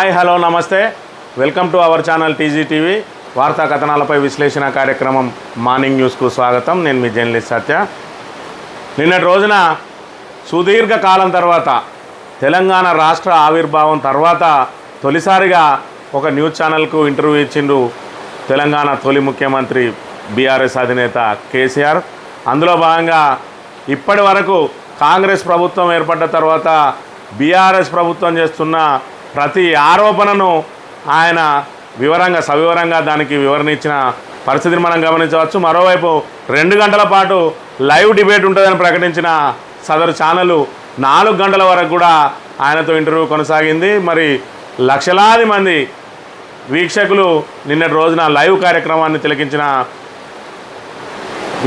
Hi hello నమస్తే welcome to our channel TG TV వార్తా కథనాలపై విశ్లేషణ కార్యక్రమం మార్నింగ్ న్యూస్కు స్వాగతం. నేను మీ జర్నలిస్ట్ సత్య. నిన్నటి రోజున సుదీర్ఘ కాలం తర్వాత తెలంగాణ రాష్ట్ర ఆవిర్భావం తర్వాత తొలిసారిగా ఒక న్యూస్ ఛానల్కు ఇంటర్వ్యూ ఇచ్చిండు తెలంగాణ తొలి ముఖ్యమంత్రి బీఆర్ఎస్ అధినేత కేసీఆర్. అందులో భాగంగా ఇప్పటి వరకు కాంగ్రెస్ ప్రభుత్వం ఏర్పడ్డ తర్వాత బీఆర్ఎస్ ప్రభుత్వం చేస్తున్న ప్రతి ఆరోపణను ఆయన సవివరంగా దానికి వివరణ ఇచ్చిన పరిస్థితిని మనం గమనించవచ్చు. మరోవైపు 2 గంటల పాటు లైవ్ డిబేట్ ఉంటుందని ప్రకటించిన సదరు ఛానల్ 4 గంటల వరకు కూడా ఆయనతో ఇంటర్వ్యూ కొనసాగింది. మరి లక్షలాది మంది వీక్షకులు నిన్నటి రోజున లైవ్ కార్యక్రమాన్ని తిలకించిన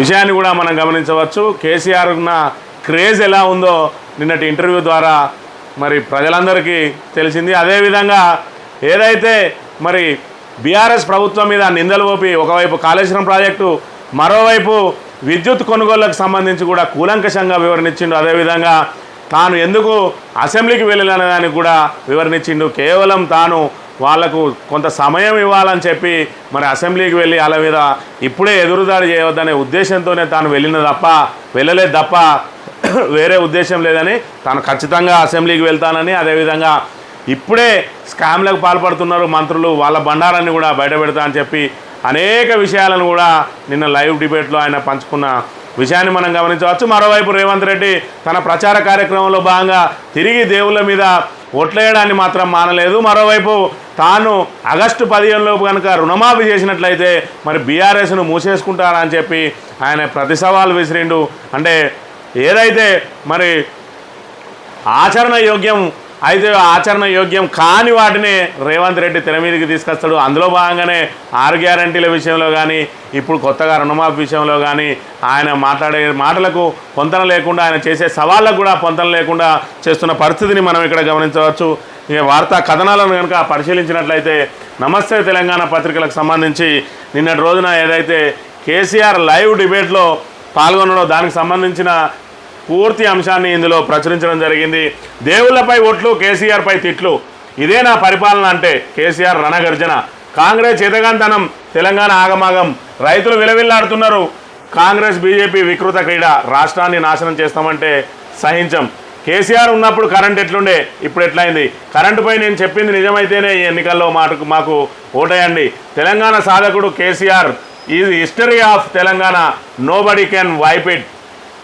విషయాన్ని కూడా మనం గమనించవచ్చు. కేసీఆర్ ఉన్న క్రేజ్ ఎలా ఉందో నిన్నటి ఇంటర్వ్యూ ద్వారా మరి ప్రజలందరికీ తెలిసింది. అదేవిధంగా ఏదైతే మరి బీఆర్ఎస్ ప్రభుత్వం మీద నిందలు మోపి ఒకవైపు కాళేశ్వరం ప్రాజెక్టు, మరోవైపు విద్యుత్ కొనుగోళ్లకు సంబంధించి కూడా కూలంకషంగా వివరణిచ్చిండు. అదేవిధంగా తాను ఎందుకు అసెంబ్లీకి వెళ్ళాలనే దానికి కూడా వివరణిచ్చిండు. కేవలం తాను వాళ్లకు కొంత సమయం ఇవ్వాలని చెప్పి మరి అసెంబ్లీకి వెళ్ళి వాళ్ళ మీద ఇప్పుడే ఎదురుదాడి చేయవద్దనే ఉద్దేశంతోనే తాను వెళ్ళలేదు తప్ప వేరే ఉద్దేశం లేదని, తాను ఖచ్చితంగా అసెంబ్లీకి వెళ్తానని, అదేవిధంగా ఇప్పుడే స్కామ్లకు పాల్పడుతున్నారు మంత్రులు, వాళ్ళ బండారాన్ని కూడా బయటపెడతా అని చెప్పి అనేక విషయాలను కూడా నిన్న లైవ్ డిబేట్లో ఆయన పంచుకున్న విషయాన్ని మనం గమనించవచ్చు. మరోవైపు రేవంత్ రెడ్డి తన ప్రచార కార్యక్రమంలో భాగంగా తిరిగి దేవుళ్ళ మీద ఓట్లేయడాన్ని మాత్రం మానలేదు. మరోవైపు తాను ఆగస్టు 15 లోపు కనుక రుణమాఫీ చేసినట్లయితే మరి బీఆర్ఎస్ను మూసేసుకుంటారని చెప్పి ఆయన ప్రతి సవాల్ విసిరిండు. అంటే ఏదైతే మరి ఆచరణ యోగ్యం కాని వాటిని రేవంత్ రెడ్డి తెర మీదకి తీసుకొస్తాడు. అందులో భాగంగానే 6 గ్యారంటీల విషయంలో కానీ, ఇప్పుడు కొత్తగా రుణమాఫీ విషయంలో కానీ ఆయన మాట్లాడే మాటలకు పొంతన లేకుండా, ఆయన చేసే సవాళ్ళకు కూడా పొంతన లేకుండా చేస్తున్న పరిస్థితిని మనం ఇక్కడ గమనించవచ్చు. ఇక వార్తా కథనాలను కనుక పరిశీలించినట్లయితే నమస్తే తెలంగాణ పత్రికలకు సంబంధించి నిన్నటి రోజున ఏదైతే కేసీఆర్ లైవ్ డిబేట్లో పాల్గొనడో దానికి సంబంధించిన పూర్తి అంశాన్ని ఇందులో ప్రచురించడం జరిగింది. దేవుళ్లపై ఓట్లు, కేసీఆర్పై తిట్లు, ఇదే నా పరిపాలన అంటే కేసీఆర్ రణగర్జన. కాంగ్రెస్ చేతగాంతనం, తెలంగాణ ఆగమాగం, రైతులు విలవిల్లాడుతున్నారు. కాంగ్రెస్ బీజేపీ వికృత క్రీడ, రాష్ట్రాన్ని నాశనం చేస్తామంటే సహించం. కేసీఆర్ ఉన్నప్పుడు కరెంట్ ఎట్లుండే, ఇప్పుడు ఎట్లయింది? కరెంటుపై నేను చెప్పింది నిజమైతేనే ఈ ఎన్నికల్లో మాకు ఓటేయండి. తెలంగాణ సాధకుడు KCR is history of Telangana, nobody can wipe it.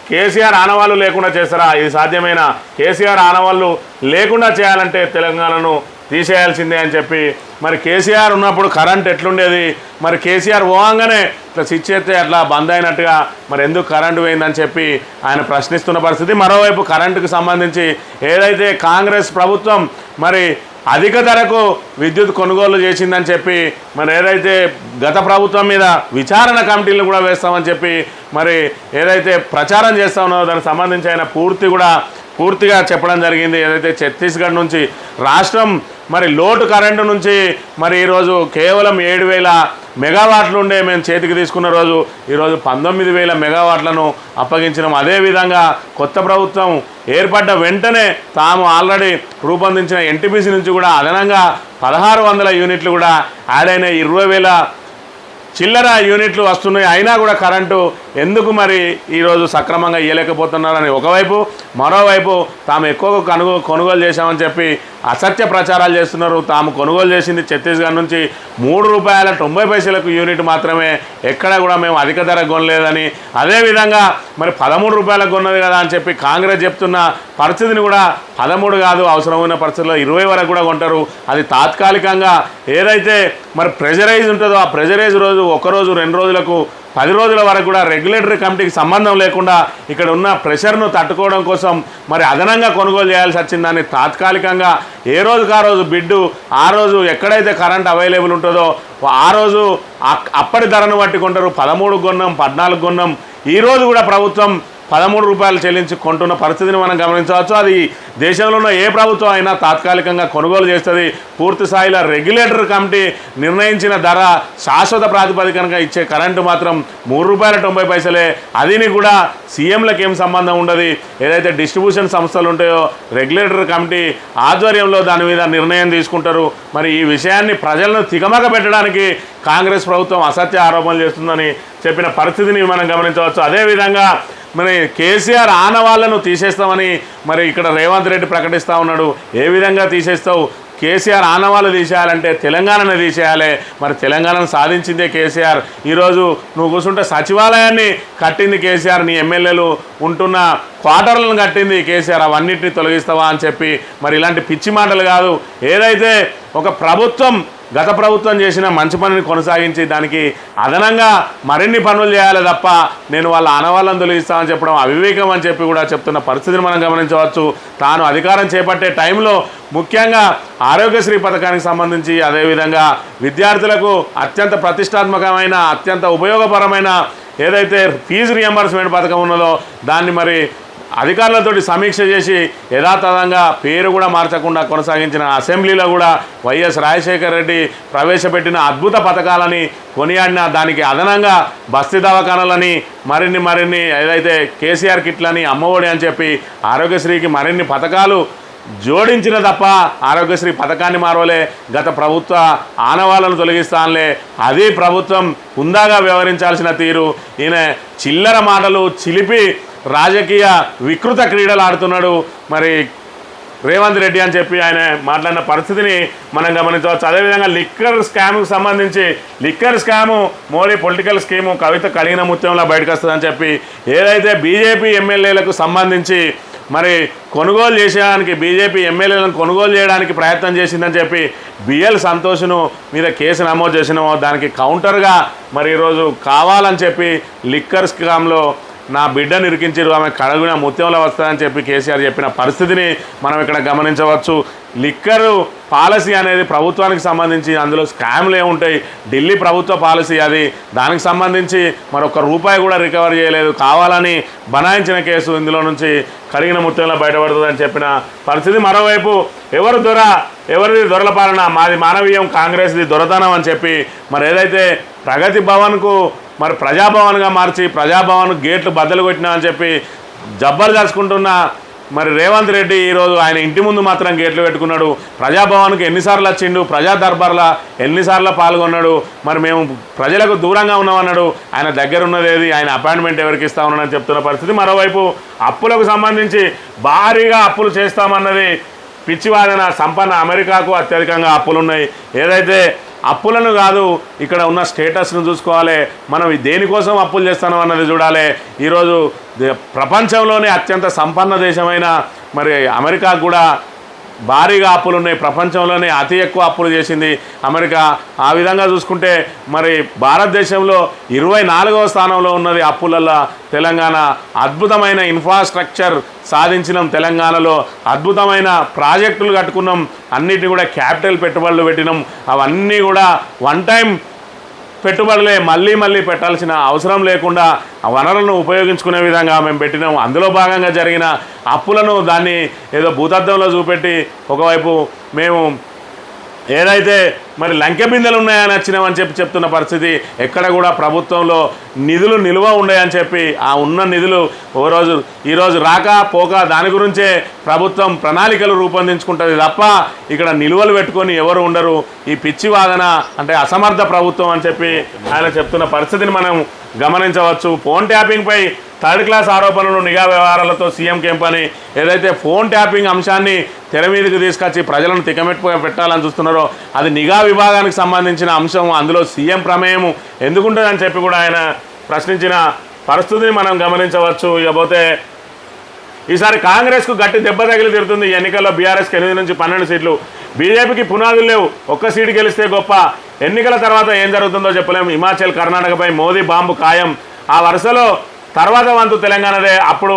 KCR ఆనవాళ్ళు లేకుండా చేస్తారా? ఇది సాధ్యమైన? కేసీఆర్ ఆనవాళ్ళు లేకుండా చేయాలంటే తెలంగాణను తీసేయాల్సిందే అని చెప్పి మరి కేసీఆర్ ఉన్నప్పుడు కరెంట్ ఎట్లుండేది, మరి కేసీఆర్ పోగానే ఇట్లా స్విచ్ చేస్తే అట్లా బంద్ అయినట్టుగా మరి ఎందుకు కరెంటు పోయిందని చెప్పి ఆయన ప్రశ్నిస్తున్న పరిస్థితి. మరోవైపు కరెంటుకు సంబంధించి ఏదైతే కాంగ్రెస్ ప్రభుత్వం మరి అధిక ధరకు విద్యుత్ కొనుగోలు చేసిందని చెప్పి మరి ఏదైతే గత ప్రభుత్వం మీద విచారణ కమిటీలను కూడా వేస్తామని చెప్పి మరి ఏదైతే ప్రచారం చేస్తా ఉన్నదో దానికి సంబంధించి ఆయన పూర్తిగా చెప్పడం జరిగింది. ఏదైతే ఛత్తీస్గఢ్ నుంచి రాష్ట్రం మరి లోటు కరెంటు నుంచి మరి ఈరోజు కేవలం 7,000 మెగావాట్లు ఉండే మేము చేతికి తీసుకున్న రోజు ఈరోజు 19,000 మెగావాట్లను అప్పగించినాం. అదేవిధంగా కొత్త ప్రభుత్వం ఏర్పడ్డ వెంటనే తాము ఆల్రెడీ రూపొందించిన ఎన్టీపీసీ నుంచి కూడా అదనంగా 1,600 యూనిట్లు కూడా యాడ్ అయినాయి. 20,000 చిల్లర యూనిట్లు వస్తున్నాయి. అయినా కూడా కరెంటు ఎందుకు మరి ఈరోజు సక్రమంగా ఇవ్వలేకపోతున్నారని ఒకవైపు, మరోవైపు తాము ఎక్కువ కొనుగోలు చేశామని చెప్పి అసత్య ప్రచారాలు చేస్తున్నారు. తాము కొనుగోలు చేసింది ఛత్తీస్గఢ్ నుంచి ₹3.90 యూనిట్ మాత్రమే, ఎక్కడ కూడా మేము అధిక ధర కొనలేదని, అదేవిధంగా మరి ₹13 కొన్నది కదా అని చెప్పి కాంగ్రెస్ చెప్తున్న పరిస్థితిని కూడా 13 కాదు, అవసరమైన పరిస్థితుల్లో 20 వరకు కూడా కొంటారు. అది తాత్కాలికంగా ఏదైతే మరి ప్రెజరైజ్ ఉంటుందో ఆ ప్రెజరైజ్ రోజు 1 రోజు 2 రోజులకు 10 రోజుల వరకు కూడా రెగ్యులేటరీ కమిటీకి సంబంధం లేకుండా ఇక్కడ ఉన్న ప్రెషర్ను తట్టుకోవడం కోసం మరి అదనంగా కొనుగోలు చేయాల్సి వచ్చిందని తాత్కాలికంగా ఏ రోజుకు ఆ రోజు బిడ్డు, ఆ రోజు ఎక్కడైతే కరెంట్ అవైలబుల్ ఉంటుందో ఆ రోజు అప్పటి ధరను బట్టి కొంటారు. 13 కొన్నాం, 14 కొన్నాం. ఈరోజు కూడా ప్రభుత్వం రూపాయలు చెల్లించి కొంటున్న పరిస్థితిని మనం గమనించవచ్చు. అది దేశంలో ఉన్న ఏ ప్రభుత్వం అయినా తాత్కాలికంగా కొనుగోలు చేస్తుంది. పూర్తి స్థాయిలో రెగ్యులేటర్ కమిటీ నిర్ణయించిన ధర శాశ్వత ప్రాతిపదికనగా ఇచ్చే కరెంటు మాత్రం ₹3.90. అదిని కూడా సీఎంలకు ఏం సంబంధం ఉండదు. ఏదైతే డిస్ట్రిబ్యూషన్ సంస్థలు ఉంటాయో రెగ్యులేటర్ కమిటీ ఆధ్వర్యంలో దాని మీద నిర్ణయం తీసుకుంటారు. మరి ఈ విషయాన్ని ప్రజలను తికమక పెట్టడానికి కాంగ్రెస్ ప్రభుత్వం అసత్య ఆరోపణలు చేస్తుందని చెప్పిన పరిస్థితిని మనం గమనించవచ్చు. అదేవిధంగా మరి కేసీఆర్ ఆనవాళ్లను తీసేస్తామని మరి ఇక్కడ రేవంత్ రెడ్డి ప్రకటిస్తూ ఉన్నాడు. ఏ విధంగా తీసేస్తావు? కేసీఆర్ ఆనవాళ్ళు తీసేయాలంటే తెలంగాణను తీసేయాలి. మరి తెలంగాణను సాధించిందే కేసీఆర్. ఈరోజు నువ్వు కూర్చుంటే సచివాలయాన్ని కట్టింది కేసీఆర్, నీ ఎమ్మెల్యేలు ఉంటున్న క్వార్టర్లను కట్టింది కేసీఆర్. అవన్నిటిని తొలగిస్తావా అని చెప్పి మరి ఇలాంటి పిచ్చి మాటలు కాదు. ఏదైతే ఒక ప్రభుత్వం గత ప్రభుత్వం చేసిన మంచి పనిని కొనసాగించి దానికి అదనంగా మరిన్ని పనులు చేయాలి తప్ప నేను వాళ్ళ ఆనవాళ్ళను తొలగిస్తామని చెప్పడం అవివేకం అని చెప్పి కూడా చెప్తున్న పరిస్థితిని మనం గమనించవచ్చు. తాను అధికారం చేపట్టే టైంలో ముఖ్యంగా ఆరోగ్యశ్రీ పథకానికి సంబంధించి అదేవిధంగా విద్యార్థులకు అత్యంత ప్రతిష్టాత్మకమైన అత్యంత ఉపయోగపరమైన ఏదైతే ఫీజు రియంబర్స్మెంట్ పథకం ఉన్నదో దాన్ని మరి అధికారులతోటి సమీక్ష చేసి యథాతథంగా పేరు కూడా మార్చకుండా కొనసాగించిన అసెంబ్లీలో కూడా వైఎస్ రాజశేఖర రెడ్డి ప్రవేశపెట్టిన అద్భుత పథకాలని కొనియాడిన దానికి అదనంగా బస్తీ దవాఖానాలని మరిన్ని ఏదైతే కేసీఆర్ కిట్లని అమ్మఒడి అని చెప్పి ఆరోగ్యశ్రీకి మరిన్ని పథకాలు జోడించిన తప్ప ఆరోగ్యశ్రీ పథకాన్ని మారవలే. గత ప్రభుత్వ ఆనవాళ్ళను తొలగిస్తానులే. అది ప్రభుత్వం హుందాగా వ్యవహరించాల్సిన తీరు. ఈయన చిల్లర మాటలు చిలిపి రాజకీయ వికృత క్రీడలు ఆడుతున్నాడు మరి రేవంత్ రెడ్డి అని చెప్పి ఆయన మాట్లాడిన పరిస్థితిని మనం గమనించవచ్చు. అదేవిధంగా లిక్కర్ స్కామ్కు సంబంధించి liquor scam Modi political scheme Kavitha కడిగిన ముత్యంలో బయటకు వస్తుందని చెప్పి ఏదైతే బీజేపీ ఎమ్మెల్యేలకు సంబంధించి మరి కొనుగోలు చేసేదానికి బీజేపీ ఎమ్మెల్యేలను కొనుగోలు చేయడానికి ప్రయత్నం చేసిందని చెప్పి బిఎల్ సంతోష్ను మీద కేసు నమోదు చేసినామో దానికి కౌంటర్గా మరి ఈరోజు కావాలని చెప్పి లిక్కర్ స్కామ్లో నా బిడ్డను ఇరికించారు, ఆమె కడుగున ముత్యంలో వస్తుందని చెప్పి కేసీఆర్ చెప్పిన పరిస్థితిని మనం ఇక్కడ గమనించవచ్చు. లిక్కరు పాలసీ అనేది ప్రభుత్వానికి సంబంధించి అందులో స్కామ్లు ఏముంటాయి. ఢిల్లీ ప్రభుత్వ పాలసీ అది. దానికి సంబంధించి మరొక రూపాయి కూడా రికవర్ చేయలేదు. కావాలని బనాయించిన కేసు ఇందులో నుంచి కడిగిన ముత్యంలో బయటపడుతుందని చెప్పిన పరిస్థితి. మరోవైపు ఎవరిది దొరల పాలన, మాది మానవీయం, కాంగ్రెస్ది దొరతనం అని చెప్పి మరి ఏదైతే ప్రగతి భవన్కు మరి ప్రజాభవన్గా మార్చి ప్రజాభవన్ గేట్లు బద్దలు కొట్టినా అని చెప్పి జబ్బలు దాచుకుంటున్న మరి రేవంత్ రెడ్డి ఈరోజు ఆయన ఇంటి ముందు మాత్రం గేట్లు పెట్టుకున్నాడు. ప్రజాభవన్కి ఎన్నిసార్లు వచ్చిండు, ప్రజా దర్బార్లో ఎన్నిసార్లు పాల్గొన్నాడు. మరి మేము ప్రజలకు దూరంగా ఉన్నామన్నాడు. ఆయన దగ్గర ఉన్నదేది, ఆయన అపాయింట్మెంట్ ఎవరికి ఇస్తా ఉన్నాడని చెప్తున్న పరిస్థితి. మరోవైపు అప్పులకు సంబంధించి భారీగా అప్పులు చేస్తామన్నది పిచ్చివాదన. సంపన్న అమెరికాకు అత్యధికంగా అప్పులున్నాయి. ఏదైతే అప్పులను కాదు ఇక్కడ ఉన్న స్టేటస్ను చూసుకోవాలి. మనం దేనికోసం అప్పులు చేస్తున్నాం అన్నది చూడాలి. ఈరోజు ప్రపంచంలోనే అత్యంత సంపన్న దేశమైన మరి అమెరికాకు కూడా భారీగా అప్పులు ఉన్నాయి. ప్రపంచంలోనే అతి ఎక్కువ అప్పులు చేసింది అమెరికా. ఆ విధంగా చూసుకుంటే మరి భారతదేశంలో 24వ స్థానంలో ఉన్నది అప్పులల్లో తెలంగాణ. అద్భుతమైన ఇన్ఫ్రాస్ట్రక్చర్ సాధించినాం తెలంగాణలో, అద్భుతమైన ప్రాజెక్టులు కట్టుకున్నాం, అన్నిటిని కూడా క్యాపిటల్ పెట్టుబడులు పెట్టినాం. అవన్నీ కూడా వన్ టైం పెట్టుబడులే, మళ్ళీ పెట్టాల్సిన అవసరం లేకుండా ఆ వనరులను ఉపయోగించుకునే విధంగా మేము పెట్టినాం. అందులో భాగంగా జరిగిన అప్పులను దాన్ని ఏదో భూతద్దంలో చూపెట్టి ఒకవైపు మేము ఏదైతే మరి లంకె బిందెలు ఉన్నాయని వచ్చినామని చెప్తున్న పరిస్థితి. ఎక్కడ కూడా ప్రభుత్వంలో నిధులు నిల్వ ఉన్నాయని చెప్పి ఆ ఉన్న నిధులు ఈరోజు రాక పోక దాని గురించే ప్రభుత్వం ప్రణాళికలు రూపొందించుకుంటుంది తప్ప ఇక్కడ నిల్వలు పెట్టుకొని ఎవరు ఉండరు. ఈ పిచ్చి వాదన అంటే అసమర్థ ప్రభుత్వం అని చెప్పి ఆయన చెప్తున్న పరిస్థితిని మనం గమనించవచ్చు. ఫోన్ ట్యాపింగ్పై థర్డ్ క్లాస్ ఆరోపణలు నిఘా వ్యవహారాలతో సీఎం కెంపని ఏదైతే ఫోన్ ట్యాపింగ్ అంశాన్ని తెర మీదకి తీసుకొచ్చి ప్రజలను పెట్టాలని చూస్తున్నారో అది నిఘా విభాగానికి సంబంధించిన అంశం. అందులో సీఎం ప్రమేయం ఎందుకుంటుందని చెప్పి కూడా ఆయన ప్రశ్నించిన పరిస్థితిని మనం గమనించవచ్చు. ఇకపోతే ఈసారి కాంగ్రెస్కు గట్టి దెబ్బ తగిలి తీరుతుంది. ఎన్నికల్లో బీఆర్ఎస్కి 8 నుంచి 12 సీట్లు, బీజేపీకి పునాదులు లేవు. ఒక్క సీటు గెలిస్తే గొప్ప. ఎన్నికల తర్వాత ఏం జరుగుతుందో చెప్పలేము. హిమాచల్ కర్ణాటకపై మోదీ బాంబు ఖాయం. ఆ వరుసలో తర్వాత వంతు తెలంగాణదే. అప్పుడు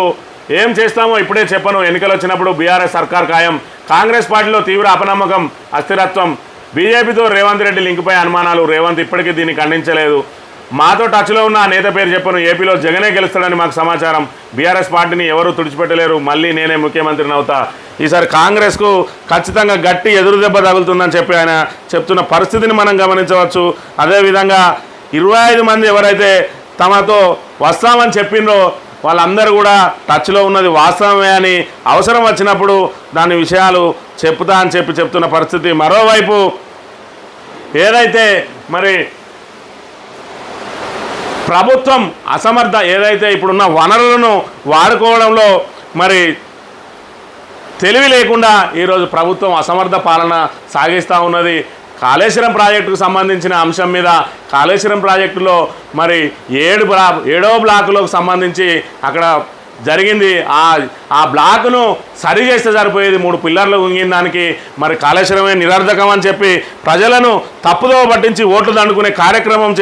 ఏం చేస్తామో ఇప్పుడే చెప్పను. ఎన్నికలు వచ్చినప్పుడు బీఆర్ఎస్ సర్కార్ ఖాయం. కాంగ్రెస్ పార్టీలో తీవ్ర అపనమ్మకం, అస్థిరత్వం. బీజేపీతో రేవంత్ రెడ్డి లింక్పై అనుమానాలు. రేవంత్ ఇప్పటికీ దీన్ని ఖండించలేదు. మాతో టచ్లో ఉన్న ఆ నేత పేరు చెప్పను, ఏపీలో జగనే గెలుస్తాడని మాకు సమాచారం. బీఆర్ఎస్ పార్టీని ఎవరూ తుడిచిపెట్టలేరు, మళ్ళీ నేనే ముఖ్యమంత్రిని అవుతా. ఈసారి కాంగ్రెస్కు ఖచ్చితంగా గట్టి ఎదురు దెబ్బ తగులుతుందని చెప్పి ఆయన చెప్తున్న పరిస్థితిని మనం గమనించవచ్చు. అదేవిధంగా 25 మంది ఎవరైతే తమతో వస్తామని చెప్పిండ్రో వాళ్ళందరూ కూడా టచ్లో ఉన్నది వాస్తవమే అని, అవసరం వచ్చినప్పుడు దాని విషయాలు చెప్తా అని చెప్తున్న పరిస్థితి. మరోవైపు ఏదైతే మరి ప్రభుత్వం అసమర్థ ఏదైతే ఇప్పుడున్న వనరులను వాడుకోవడంలో మరి తెలివి లేకుండా ఈరోజు ప్రభుత్వం అసమర్థ పాలన సాగిస్తూ ఉన్నది. కాళేశ్వరం ప్రాజెక్టుకు సంబంధించిన అంశం మీద కాళేశ్వరం ప్రాజెక్టులో మరి 7వ బ్లాకులకు సంబంధించి అక్కడ జరిగింది. ఆ బ్లాకును సరి చేస్తే సరిపోయేది, 3 పిల్లర్లు ఉంగిన దానికి మరి కాళేశ్వరమే నిరర్ధకం అని చెప్పి ప్రజలను తప్పుదోవ పట్టించి ఓట్లు దండుకునే కార్యక్రమం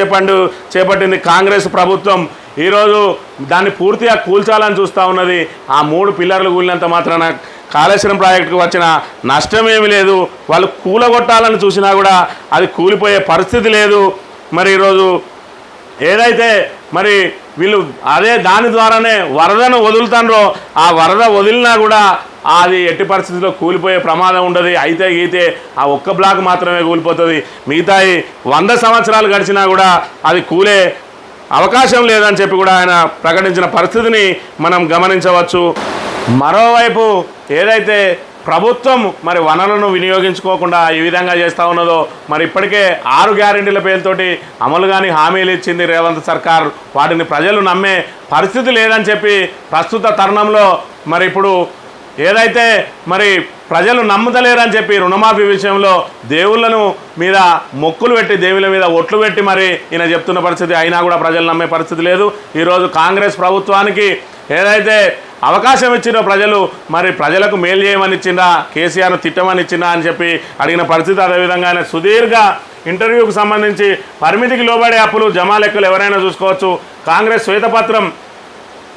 చేపట్టింది కాంగ్రెస్ ప్రభుత్వం. ఈరోజు దాన్ని పూర్తిగా కూల్చాలని చూస్తూ ఉన్నది. ఆ 3 పిల్లర్లు కూలినంత మాత్రాన కాళేశ్వరం ప్రాజెక్టుకు వచ్చిన నష్టమేమి లేదు. వాళ్ళు కూలగొట్టాలని చూసినా కూడా అది కూలిపోయే పరిస్థితి లేదు. మరి ఈరోజు ఏదైతే మరి వీళ్ళు దాని ద్వారానే వరదను వదులుతారో ఆ వరద వదిలినా కూడా అది ఎట్టి పరిస్థితిలో కూలిపోయే ప్రమాదం ఉండదు. అయితే గీతే ఆ ఒక్క బ్లాక్ మాత్రమే కూలిపోతుంది. మిగతాయి 100 సంవత్సరాలు గడిచినా కూడా అది కూలే అవకాశం లేదని చెప్పి కూడా ఆయన ప్రకటించిన పరిస్థితిని మనం గమనించవచ్చు. మరోవైపు ఏదైతే ప్రభుత్వం మరి వనరులను వినియోగించుకోకుండా ఈ విధంగా చేస్తూ ఉన్నదో, మరి ఇప్పటికే 6 గ్యారెంటీల పేరుతోటి అమలు కానీ హామీలు ఇచ్చింది రేవంత్ సర్కార్. వాటిని ప్రజలు నమ్మే పరిస్థితి లేదని చెప్పి ప్రస్తుత తరుణంలో మరి ఇప్పుడు ఏదైతే మరి ప్రజలు నమ్ముతలేరని చెప్పి రుణమాఫీ విషయంలో దేవుళ్ళను మీద మొక్కులు పెట్టి దేవుళ్ళ మీద ఒట్లు పెట్టి మరి ఈయన చెప్తున్న పరిస్థితి. అయినా కూడా ప్రజలు నమ్మే పరిస్థితి లేదు. ఈరోజు కాంగ్రెస్ ప్రభుత్వానికి ఏదైతే అవకాశం ఇచ్చిందో ప్రజలు, మరి ప్రజలకు మేలు చేయమని ఇచ్చిందా, కేసీఆర్ను తిట్టమని ఇచ్చిందా అని చెప్పి అడిగిన పరిస్థితి. అదేవిధంగా ఆయన సుదీర్ఘ ఇంటర్వ్యూకు సంబంధించి పరిమితికి లోబడే అప్పులు జమా లెక్కలు ఎవరైనా చూసుకోవచ్చు, కాంగ్రెస్ శ్వేతపత్రం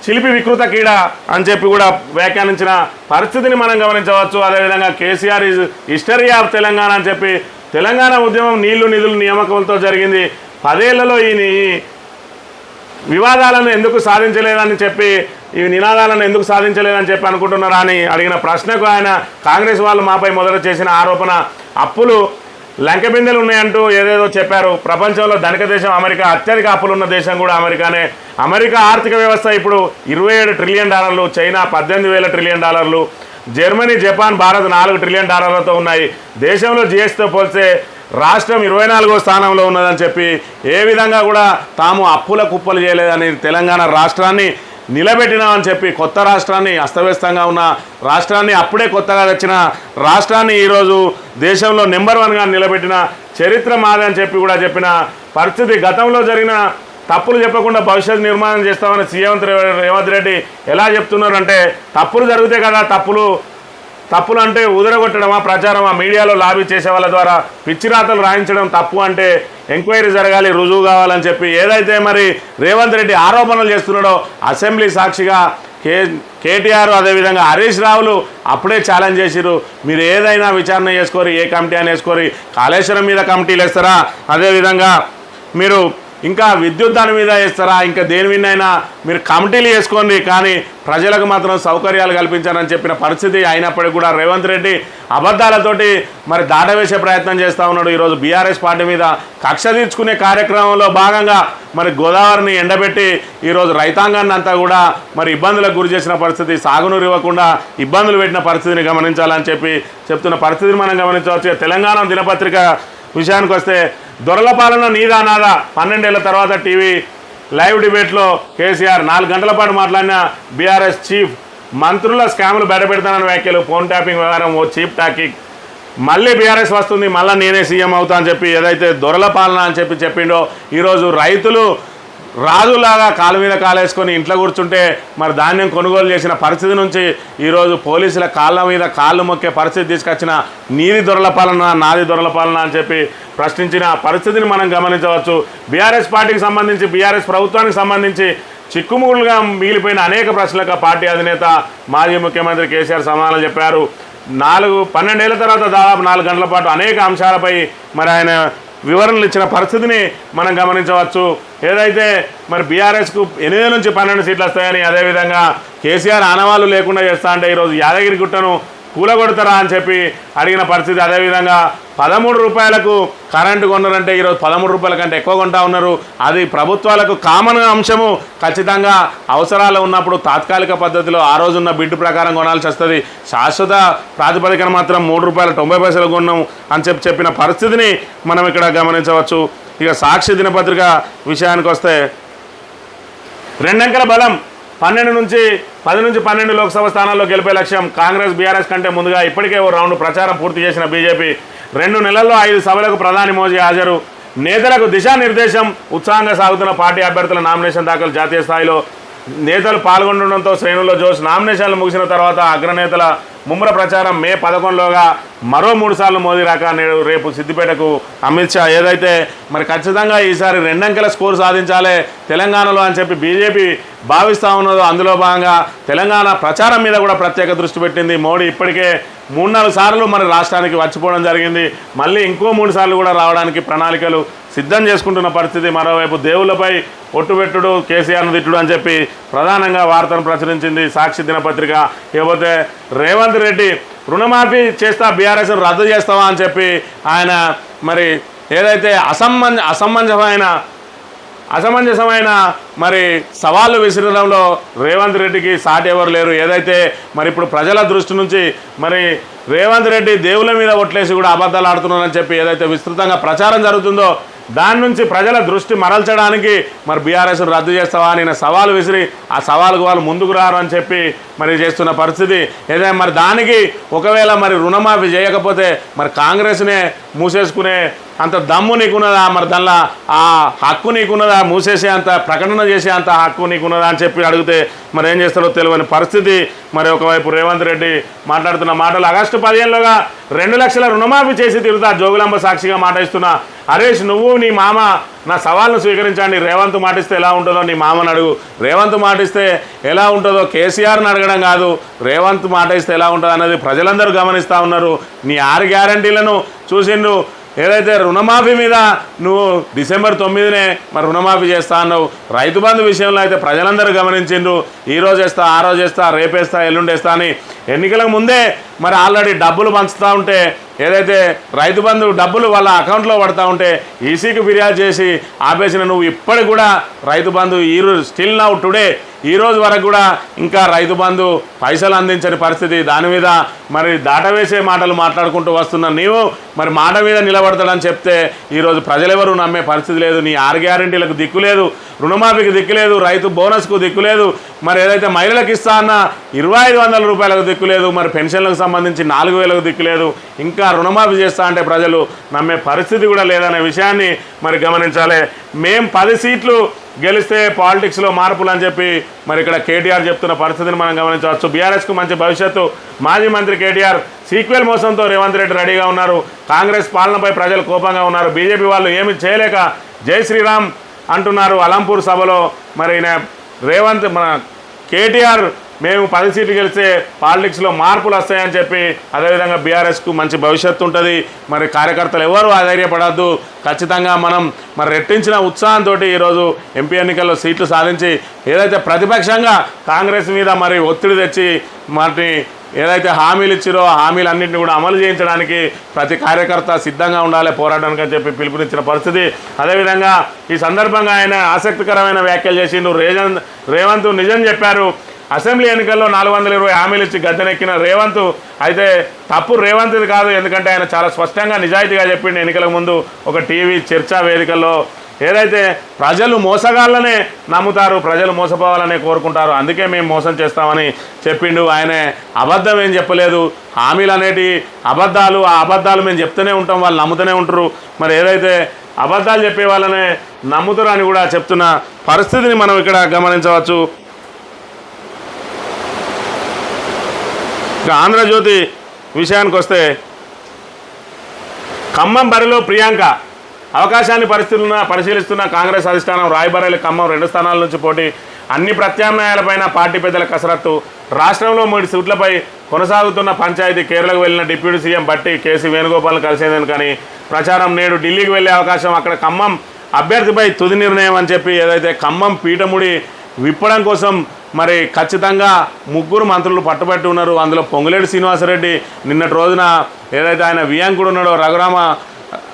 చిలిపి వికృత కీడ అని చెప్పి కూడా వ్యాఖ్యానించిన పరిస్థితిని మనం గమనించవచ్చు. అదేవిధంగా KCR is history of Telangana అని చెప్పి తెలంగాణ ఉద్యమం నీళ్లు నిధులు నియామకంతో జరిగింది. 10 ఏళ్లలో ఈ వివాదాలను ఎందుకు సాధించలేదని చెప్పి, ఈ నినాదాలను ఎందుకు సాధించలేదని చెప్పి అనుకుంటున్నారా అని అడిగిన ప్రశ్నకు ఆయన కాంగ్రెస్ వాళ్ళు మాపై మొదట చేసిన ఆరోపణ అప్పులు లంకెబిందెలు ఉన్నాయంటూ ఏదేదో చెప్పారు. ప్రపంచంలో ధనిక దేశం అమెరికా, అత్యధిక అప్పులున్న దేశం కూడా అమెరికానే. అమెరికా ఆర్థిక వ్యవస్థ ఇప్పుడు $27 trillion, China $18,000 trillion, Germany, Japan, Bharat $4 trillion ఉన్నాయి. దేశంలో జిఎస్టీతో పోల్స్తే రాష్ట్రం 24వ స్థానంలో ఉన్నదని చెప్పి ఏ విధంగా కూడా తాము అప్పుల కుప్పలు చేయలేదని తెలంగాణ రాష్ట్రాన్ని నిలబెట్టినామని చెప్పి కొత్త రాష్ట్రాన్ని, అస్తవ్యస్తంగా ఉన్న రాష్ట్రాన్ని, అప్పుడే కొత్తగా వచ్చిన రాష్ట్రాన్ని ఈరోజు దేశంలో నెంబర్ 1గా నిలబెట్టిన చరిత్ర మాదని చెప్పి కూడా చెప్పిన పరిస్థితి. గతంలో జరిగిన తప్పులు చెప్పకుండా భవిష్యత్తు నిర్మాణం చేస్తామని సీఎం రేవంత్ రెడ్డి ఎలా చెప్తున్నారంటే, తప్పులు జరిగితే కదా తప్పులు అంటే ఉదరగొట్టడమా, ప్రచారమా, మీడియాలో లాబీ చేసే వాళ్ళ ద్వారా పిచ్చిరాతలు రాయించడం తప్పు అంటే ఎంక్వైరీ జరగాలి, రుజువు కావాలని చెప్పి ఏదైతే మరి రేవంత్ రెడ్డి ఆరోపణలు చేస్తున్నాడో అసెంబ్లీ సాక్షిగా కేటీఆర్ అదేవిధంగా హరీష్ రావులు అప్పుడే ఛాలెంజ్ చేసిరు. మీరు ఏదైనా విచారణ చేసుకోరి, ఏ కమిటీ అని వేసుకోరి, కాళేశ్వరం మీద కమిటీలు వేస్తారా, అదేవిధంగా మీరు ఇంకా విద్యుత్ దాని మీద వేస్తారా, ఇంకా దేని మీదైనా మీరు కమిటీలు వేసుకోండి, కానీ ప్రజలకు మాత్రం సౌకర్యాలు కల్పించారని చెప్పిన పరిస్థితి. అయినప్పటికీ కూడా రేవంత్ రెడ్డి అబద్ధాలతోటి మరి దాటవేసే ప్రయత్నం చేస్తూ ఉన్నాడు. ఈరోజు బీఆర్ఎస్ పార్టీ మీద కక్ష తీర్చుకునే కార్యక్రమంలో భాగంగా మరి గోదావరిని ఎండబెట్టి ఈరోజు రైతాంగాన్ని అంతా కూడా మరి ఇబ్బందులకు గురి చేసిన పరిస్థితి, సాగునీరు ఇవ్వకుండా ఇబ్బందులు పెట్టిన పరిస్థితిని గమనించాలని చెప్పి చెప్తున్న పరిస్థితిని మనం గమనించవచ్చు. తెలంగాణ దినపత్రిక విషయానికి వస్తే, దొరల పాలన నీదా నాదా, 12 ఏళ్ల తర్వాత టీవీ లైవ్ డిబేట్లో కేసీఆర్ 4 గంటల పాటు మాట్లాడిన బీఆర్ఎస్ చీఫ్, మంత్రుల స్కాములు బయటపెడతానని వ్యాఖ్యలు, ఫోన్ ట్యాపింగ్ వ్యవహారం ఓ చీప్ టాకిక్, మళ్ళీ బీఆర్ఎస్ వస్తుంది, మళ్ళీ నేనే సీఎం అవుతా అని చెప్పి ఏదైతే దొరల పాలన అని చెప్పి చెప్పిండో, ఈరోజు రైతులు రాజులాగా కాలు మీద కాలేసుకొని ఇంట్లో కూర్చుంటే మరి ధాన్యం కొనుగోలు చేసిన పరిస్థితి నుంచి ఈరోజు పోలీసుల కాళ్ళ మీద కాళ్ళు మొక్కే పరిస్థితి తీసుకొచ్చిన నీది దొరల పాలన, నాది దొరల పాలన అని చెప్పి ప్రశ్నించిన పరిస్థితిని మనం గమనించవచ్చు. బీఆర్ఎస్ పార్టీకి సంబంధించి, బీఆర్ఎస్ ప్రభుత్వానికి సంబంధించి చిక్కుముగులుగా మిగిలిపోయిన అనేక ప్రశ్నలకు పార్టీ అధినేత మాజీ ముఖ్యమంత్రి కేసీఆర్ సమాధానం చెప్పారు. 12 ఏళ్ల తర్వాత దాదాపు 4 గంటల పాటు అనేక అంశాలపై మరి ఆయన వివరణలు ఇచ్చిన పరిస్థితిని మనం గమనించవచ్చు. ఏదైతే మరి బీఆర్ఎస్కు 8 నుంచి 12 సీట్లు వస్తాయని, అదేవిధంగా కేసీఆర్ ఆనవాళ్ళు లేకుండా చేస్తా అంటే ఈరోజు యాదగిరి గుట్టను కూలగొడతారా అని చెప్పి అడిగిన పరిస్థితి. అదేవిధంగా 13 రూపాయలకు కరెంటు కొన్నారంటే ఈరోజు 13 రూపాయల కంటే ఎక్కువ కొంటా ఉన్నారు. అది ప్రభుత్వాలకు కామన్ అంశము. ఖచ్చితంగా అవసరాలు ఉన్నప్పుడు తాత్కాలిక పద్ధతిలో ఆ రోజున్న బిడ్డు ప్రకారం కొనాల్సి వస్తుంది. శాశ్వత ప్రాతిపదికన మాత్రం 3 రూపాయల 90 పైసలు కొన్నాం అని చెప్పిన పరిస్థితిని మనం ఇక్కడ గమనించవచ్చు. ఇక సాక్షి దినపత్రిక విషయానికి వస్తే 2 అంకెల బలం 10 నుంచి 12 లోక్సభ స్థానాల్లో గెలిపే లక్ష్యం. కాంగ్రెస్ బీఆర్ఎస్ కంటే ముందుగా ఇప్పటికే ఓ రౌండ్ ప్రచారం పూర్తి చేసిన బీజేపీ 2 నెలల్లో 5 సభలకు ప్రధాని మోదీ హాజరు. నేతలకు దిశానిర్దేశం. ఉత్సాహంగా సాగుతున్న పార్టీ అభ్యర్థుల నామినేషన్ దాఖలు జాతీయ స్థాయిలో నేతలు పాల్గొనడంతో శ్రేణుల్లో జోష్. నామినేషన్లు ముగిసిన తర్వాత అగ్రనేతల ముమ్మర ప్రచారం. మే 11లోగా మరో 3 సార్లు మోదీ రాక రేపు సిద్దిపేటకు అమిత్ షా. ఏదైతే మరి ఖచ్చితంగా ఈసారి 2 అంకెల స్కోర్ సాధించాలి తెలంగాణలో అని చెప్పి బీజేపీ భావిస్తూ ఉన్నదో అందులో భాగంగా తెలంగాణ ప్రచారం మీద కూడా ప్రత్యేక దృష్టి పెట్టింది. మోడీ ఇప్పటికే 3-4 సార్లు మన రాష్ట్రానికి వచ్చిపోవడం జరిగింది. మళ్ళీ ఇంకో 3 సార్లు కూడా రావడానికి ప్రణాళికలు సిద్ధం చేసుకుంటున్న పరిస్థితి. మరోవైపు దేవుళ్లపై ఒట్టుబెట్టుడు, కేసీఆర్ను తిట్టుడు అని చెప్పి ప్రధానంగా వార్తను ప్రచురించింది సాక్షి దినపత్రిక. ఇకపోతే రేవంత్ రెడ్డి రుణమాఫీ చేస్తా, బీఆర్ఎస్ రద్దు చేస్తావా అని చెప్పి ఆయన మరి ఏదైతే అసమంజసమైన మరి సవాళ్ళు విసిరడంలో రేవంత్ రెడ్డికి సాటి ఎవరు లేరు. ఏదైతే మరి ఇప్పుడు ప్రజల దృష్టి నుంచి మరి రేవంత్ రెడ్డి దేవుల మీద ఒట్లేసి కూడా అబద్ధాలు ఆడుతున్నారని చెప్పి ఏదైతే విస్తృతంగా ప్రచారం జరుగుతుందో దాని నుంచి ప్రజల దృష్టి మరల్చడానికి మరి బీఆర్ఎస్ రద్దు చేస్తావా అని సవాలు విసిరి ఆ సవాలుకు వాళ్ళు ముందుకు రారు అని చెప్పి మరి చేస్తున్న పరిస్థితి. ఏదైనా మరి దానికి ఒకవేళ మరి రుణమాఫీ చేయకపోతే మరి కాంగ్రెస్నే మూసేసుకునే అంత దమ్ము నీకున్నదా, మరి దానిలో ఆ హక్కు నీకున్నదా, మూసేసే అంత ప్రకటన చేసే అంత హక్కు నీకున్నదా అని చెప్పి అడిగితే మరి ఏం చేస్తారో తెలియని పరిస్థితి. మరి ఒకవైపు రేవంత్ రెడ్డి మాట్లాడుతున్న మాటలు ఆగస్టు 15లోగా 2 లక్షల రుణమాఫీ చేసి తిరుగుతా జోగులాంబ సాక్షిగా మాట ఇస్తున్నా. హరీష్ నువ్వు నీ మామ నా సవాల్ను స్వీకరించండి. రేవంత్ మాటిస్తే ఎలా ఉంటుందో నీ మామను అడుగు. రేవంత్ మాటిస్తే ఎలా ఉంటుందో కేసీఆర్ని అడగడం కాదు, రేవంత్ మాట ఇస్తే ఎలా ఉంటుందో అన్నది ప్రజలందరూ గమనిస్తూ ఉన్నారు. నీ 6 గ్యారంటీలను చూసిండు. ఏదైతే రుణమాఫీ మీద నువ్వు డిసెంబర్ 9నే మరి రుణమాఫీ చేస్తా అన్నావు. రైతు బంధు విషయంలో అయితే ప్రజలందరూ గమనించిండ్రు. ఈరోజు వేస్తా, ఆ రోజు వేస్తా, రేపేస్తా, ఎల్లుండేస్తా అని ఎన్నికలకు ముందే మరి ఆల్రెడీ డబ్బులు పంచుతూ ఉంటే ఏదైతే రైతు బంధు డబ్బులు వాళ్ళ అకౌంట్లో పడతా ఉంటే ఈసీకి ఫిర్యాదు చేసి ఆపేసిన నువ్వు ఇప్పటికి కూడా Rythu Bandhu still now today ఈ రోజు వరకు కూడా ఇంకా రైతు బంధు పైసలు అందించని పరిస్థితి. దాని మీద మరి దాటవేసే మాటలు మాట్లాడుకుంటూ వస్తున్నా నీవు మరి మాట మీద నిలబడతాడని చెప్తే ఈరోజు ప్రజలెవరూ నమ్మే పరిస్థితి లేదు. నీ 6 గ్యారెంటీలకు దిక్కు లేదు, రుణమాఫీకి దిక్కు లేదు, రైతు బోనస్కు దిక్కు లేదు, మరి ఏదైతే మహిళలకు ఇస్తా అన్న 2500 రూపాయలకు దిక్కు లేదు, మరి పెన్షన్లకు సంబంధించి 4000కు దిక్కు లేదు, ఇంకా రుణమాఫీ చేస్తా అంటే ప్రజలు నమ్మే పరిస్థితి కూడా లేదనే విషయాన్ని మరి గమనించాలి. మేం 10 సీట్లు గెలిస్తే పాలిటిక్స్లో మార్పులు అని చెప్పి మరి ఇక్కడ కేటీఆర్ చెప్తున్న పరిస్థితిని మనం గమనించవచ్చు. బీఆర్ఎస్కు మంచి భవిష్యత్తు. మాజీ మంత్రి కేటీఆర్ సీక్వెల్ మోసంతో రేవంత్ రెడ్డి రెడీగా ఉన్నారు. కాంగ్రెస్ పాలనపై ప్రజలు కోపంగా ఉన్నారు. బీజేపీ వాళ్ళు ఏమి చేయలేక జై శ్రీరామ్ అంటున్నారు. అలంపూర్ సభలో మరి రేవంత్ మన కేటీఆర్ మేము 10 సీట్లు గెలిస్తే పాలిటిక్స్లో మార్పులు వస్తాయని చెప్పి అదేవిధంగా బీఆర్ఎస్కు మంచి భవిష్యత్తు ఉంటుంది. మరి కార్యకర్తలు ఎవరు అధైర్యపడద్దు. ఖచ్చితంగా మనం మరి రెట్టించిన ఉత్సాహంతో ఈరోజు ఎంపీ ఎన్నికల్లో సీట్లు సాధించి ఏదైతే ప్రతిపక్షంగా కాంగ్రెస్ మీద మరి ఒత్తిడి తెచ్చి మరి ఏదైతే హామీలు ఇచ్చిరో ఆ హామీలన్నింటినీ కూడా అమలు చేయించడానికి ప్రతి కార్యకర్త సిద్ధంగా ఉండాలి పోరాటానికి అని చెప్పి పిలుపునిచ్చిన పరిస్థితి. అదేవిధంగా ఈ సందర్భంగా ఆయన ఆసక్తికరమైన వ్యాఖ్యలు చేసిండు. రేవంత్ నిజం చెప్పారు. అసెంబ్లీ ఎన్నికల్లో 420 హామీలు ఇచ్చి గద్దెనెక్కిన రేవంత్ అయితే తప్పు రేవంత్ది కాదు. ఎందుకంటే ఆయన చాలా స్పష్టంగా నిజాయితీగా చెప్పిండు ఎన్నికల ముందు ఒక టీవీ చర్చా వేదికల్లో. ఏదైతే ప్రజలు మోసగాళ్ళనే నమ్ముతారు, ప్రజలు మోసపోవాలనే కోరుకుంటారు, అందుకే మేము మోసం చేస్తామని చెప్పిండు. ఆయన అబద్ధం ఏం చెప్పలేదు. హామీలు అనేటి అబద్ధాలు, ఆ అబద్ధాలు మేము చెప్తూనే ఉంటాం, వాళ్ళు నమ్ముతూనే ఉంటారు. మరి ఏదైతే అబద్ధాలు చెప్పే వాళ్ళనే నమ్ముతారు అని కూడా చెప్తున్న పరిస్థితిని మనం ఇక్కడ గమనించవచ్చు. ఇక ఆంధ్రజ్యోతి విషయానికి వస్తే ఖమ్మం బరిలో ప్రియాంక అవకాశాన్ని పరిశీలిస్తున్న కాంగ్రెస్ అధిష్టానం రాయబరేలి ఖమ్మం 2 స్థానాల నుంచి పోటీ. అన్ని ప్రత్యామ్నాయాలపైన పార్టీ పెద్దల కసరత్తు. రాష్ట్రంలో 3 సీట్లపై కొనసాగుతున్న పంచాయతీ. కేరళకు వెళ్లిన డిప్యూటీ సీఎం బట్టి కేసీ వేణుగోపాల్ను కలిసేందుకు కానీ ప్రచారం. నేడు ఢిల్లీకి వెళ్లే అవకాశం. అక్కడ ఖమ్మం అభ్యర్థిపై తుది నిర్ణయం అని చెప్పి ఏదైతే ఖమ్మం పీఠముడి విప్పడం కోసం మరి ఖచ్చితంగా 3 మంత్రులు పట్టుబట్టి ఉన్నారు. అందులో పొంగులేటి శ్రీనివాసరెడ్డి నిన్నటి రోజున ఏదైతే ఆయన వియాంకుడు ఉన్నాడో రఘురామ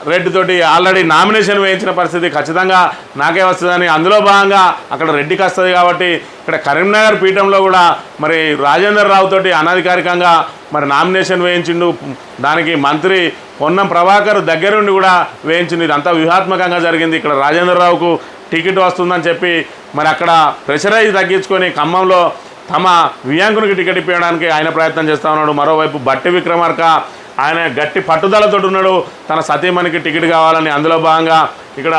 రెడ్డి తోటి ఆల్రెడీ నామినేషన్ వేయించిన పరిస్థితి. ఖచ్చితంగా నాకే వస్తుందని అందులో భాగంగా అక్కడ రెడ్డికి వస్తుంది కాబట్టి ఇక్కడ కరీంనగర్ పీఠంలో కూడా మరి రాజేందర్ రావు తోటి అనధికారికంగా మరి నామినేషన్ వేయించిండు. దానికి మంత్రి పొన్నం ప్రభాకర్ దగ్గరుండి కూడా వేయించింది. ఇదంతా వ్యూహాత్మకంగా జరిగింది. ఇక్కడ రాజేందర్ రావుకు టికెట్ వస్తుందని చెప్పి మరి అక్కడ ప్రెషరైజ్ తగ్గించుకొని ఖమ్మంలో తమ వియాంకునికి టికెట్ ఇప్పించడానికి ఆయన ప్రయత్నం చేస్తూ ఉన్నాడు. మరోవైపు బట్టి విక్రమార్క ఆయన గట్టి పట్టుదలతో ఉన్నాడు. తన సతీమణికి టికెట్ కావాలని. అందులో భాగంగా ఇక్కడ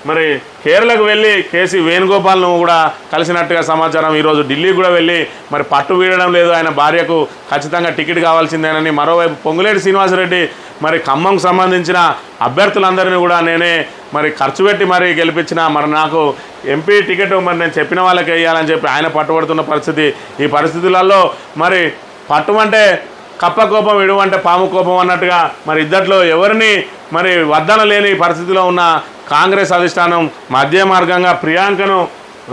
మరి కేరళకు వెళ్ళి కేసీ వేణుగోపాల్ను కూడా కలిసినట్టుగా సమాచారం. ఈరోజు ఢిల్లీకి కూడా వెళ్ళి మరి పట్టు వీడడం లేదు. ఆయన భార్యకు ఖచ్చితంగా టికెట్ కావాల్సిందేనని. మరోవైపు పొంగులేటి శ్రీనివాసరెడ్డి మరి ఖమ్మంకు సంబంధించిన అభ్యర్థులందరినీ కూడా నేనే మరి ఖర్చు పెట్టి మరి గెలిపించిన మరి నాకు ఎంపీ టికెట్ మరి నేను చెప్పిన వాళ్ళకి వేయాలని చెప్పి ఆయన పట్టుబడుతున్న పరిస్థితి. ఈ పరిస్థితులలో మరి పట్టుమంటే కప్ప కోపం, ఇడువంటే పాము కోపం అన్నట్టుగా మరి ఇద్దట్లో ఎవరిని మరి వద్దన లేని పరిస్థితిలో ఉన్న కాంగ్రెస్ అధిష్టానం మధ్య మార్గంగా ప్రియాంకను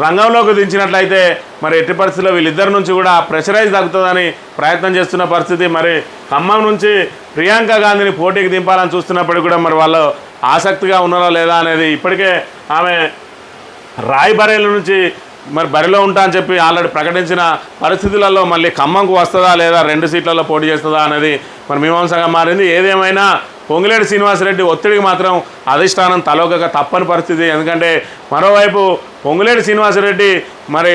రంగంలోకి దించినట్లయితే మరి ఎట్టి పరిస్థితుల్లో వీళ్ళిద్దరి నుంచి కూడా ప్రెషరైజ్ తగ్గుతుందని ప్రయత్నం చేస్తున్న పరిస్థితి. మరి ఖమ్మం నుంచి ప్రియాంక గాంధీని పోటీకి దింపాలని చూస్తున్నప్పటికీ కూడా మరి వాళ్ళు ఆసక్తిగా ఉన్నారా లేదా అనేది ఇప్పటికే ఆమె రాయ్బరేలి నుంచి మరి బరిలో ఉంటా అని చెప్పి ఆల్రెడీ ప్రకటించిన పరిస్థితులలో మళ్ళీ ఖమ్మంకు వస్తుందా లేదా 2 సీట్లలో పోటీ చేస్తుందా అనేది మరి మీమాంసంగా మారింది. ఏదేమైనా పొంగులేటి శ్రీనివాసరెడ్డి ఒత్తిడికి మాత్రం అధిష్టానం తలొగ్గక తప్పని పరిస్థితి. ఎందుకంటే మరోవైపు పొంగులేటి శ్రీనివాసరెడ్డి మరి